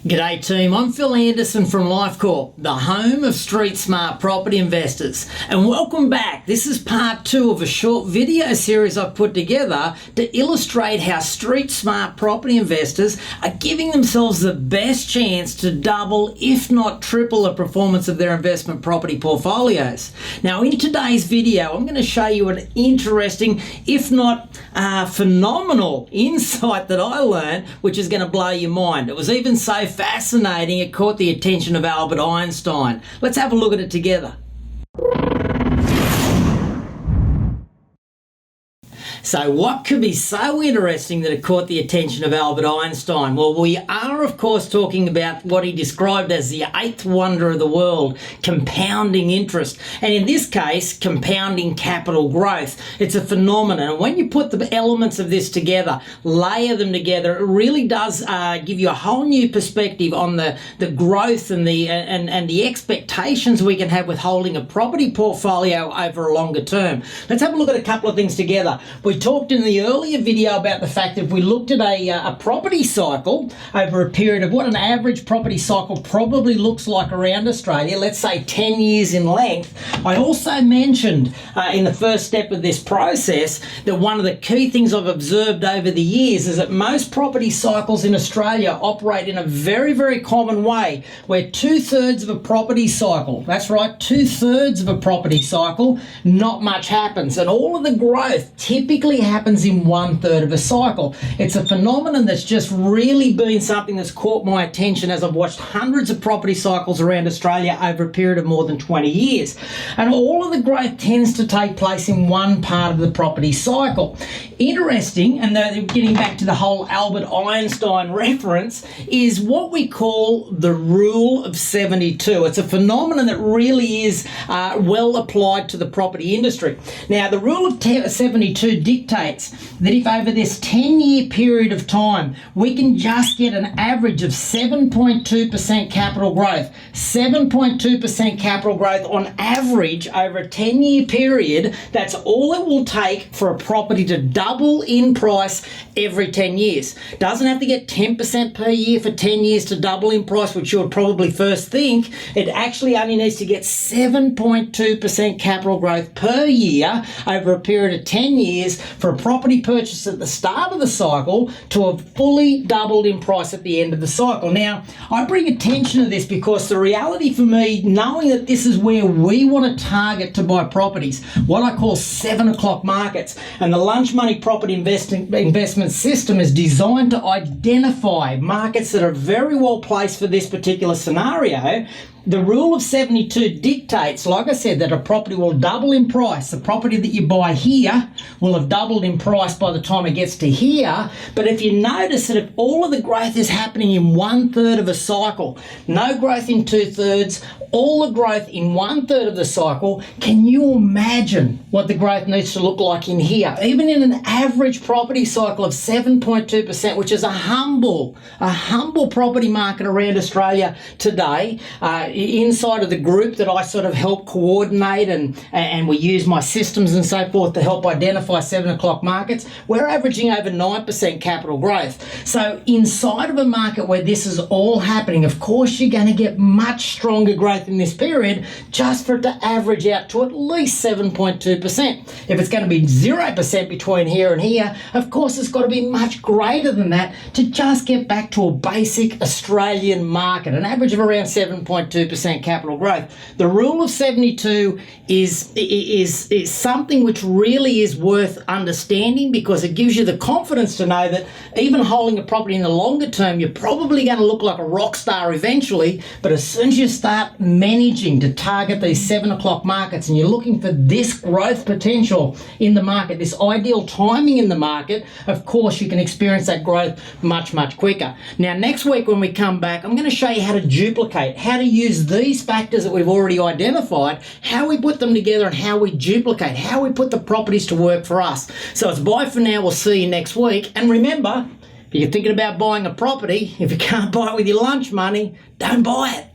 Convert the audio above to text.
G'day team, I'm Phil Anderson from Lifecorp, the home of street smart property investors, and welcome back. This is part 2 of a short video series I've put together to illustrate how street smart property investors are giving themselves the best chance to double, if not triple, the performance of their investment property portfolios. Now in today's video, I'm going to show you an interesting, if not phenomenal insight that I learned, which is going to blow your mind. It was even so fascinating it caught the attention of Albert Einstein. Let's have a look at it together. So what could be so interesting that it caught the attention of Albert Einstein? Well, we are of course talking about what he described as the 8th wonder of the world, compounding interest. And in this case, compounding capital growth. It's a phenomenon. And when you put the elements of this together, layer them together, it really does give you a whole new perspective on the growth and the expectations we can have with holding a property portfolio over a longer term. Let's have a look at a couple of things together. We talked in the earlier video about the fact that if we looked at a property cycle over a period of what an average property cycle probably looks like around Australia, let's say 10 years in length. I also mentioned in the first step of this process that one of the key things I've observed over the years is that most property cycles in Australia operate in a very, very common way, where 2/3 of a property cycle, that's right, 2/3 of a property cycle, not much happens. And all of the growth typically happens in 1/3 of a cycle. It's a phenomenon that's just really been something that's caught my attention as I've watched hundreds of property cycles around Australia over a period of more than 20 years. And all of the growth tends to take place in one part of the property cycle. Interesting, and getting back to the whole Albert Einstein reference, is what we call the rule of 72. It's a phenomenon that really is well applied to the property industry. Now, the rule of 72 dictates that if over this 10-year period of time we can just get an average of 7.2% capital growth, 7.2% capital growth on average over a 10-year period, that's all it will take for a property to double in price every 10 years. Doesn't have to get 10% per year for 10 years to double in price, which you would probably first think. It actually only needs to get 7.2% capital growth per year over a period of 10 years for a property purchase at the start of the cycle to have fully doubled in price at the end of the cycle. Now, I bring attention to this because the reality for me, knowing that this is where we want to target to buy properties, what I call 7 o'clock markets, and the lunch money property investment system is designed to identify markets that are very well placed for this particular scenario. The rule of 72 dictates, like I said, that a property will double in price. The property that you buy here will have doubled in price by the time it gets to here. But if you notice that if all of the growth is happening in 1/3 of a cycle, no growth in 2/3, all the growth in 1/3 of the cycle, can you imagine what the growth needs to look like in here? Even in an average property cycle of 7.2%, which is a humble property market around Australia today, inside of the group that I sort of help coordinate and we use my systems and so forth to help identify 7 o'clock markets, we're averaging over 9% capital growth. So inside of a market where this is all happening, of course you're going to get much stronger growth in this period just for it to average out to at least 7.2%. If it's going to be 0% between here and here, of course it's got to be much greater than that to just get back to a basic Australian market, an average of around 7.2% capital growth. The rule of 72 is something which really is worth understanding, because it gives you the confidence to know that even holding a property in the longer term, you're probably going to look like a rock star eventually, but as soon as you start managing to target these 7 o'clock markets and you're looking for this growth potential in the market, this ideal timing in the market, of course you can experience that growth much, much quicker. Now next week when we come back, I'm going to show you how to duplicate, how to use these factors that we've already identified, how we put them together and how we duplicate, how we put the properties to work for us. So it's bye for now. We'll see you next week. And remember, if you're thinking about buying a property, if you can't buy it with your lunch money, don't buy it.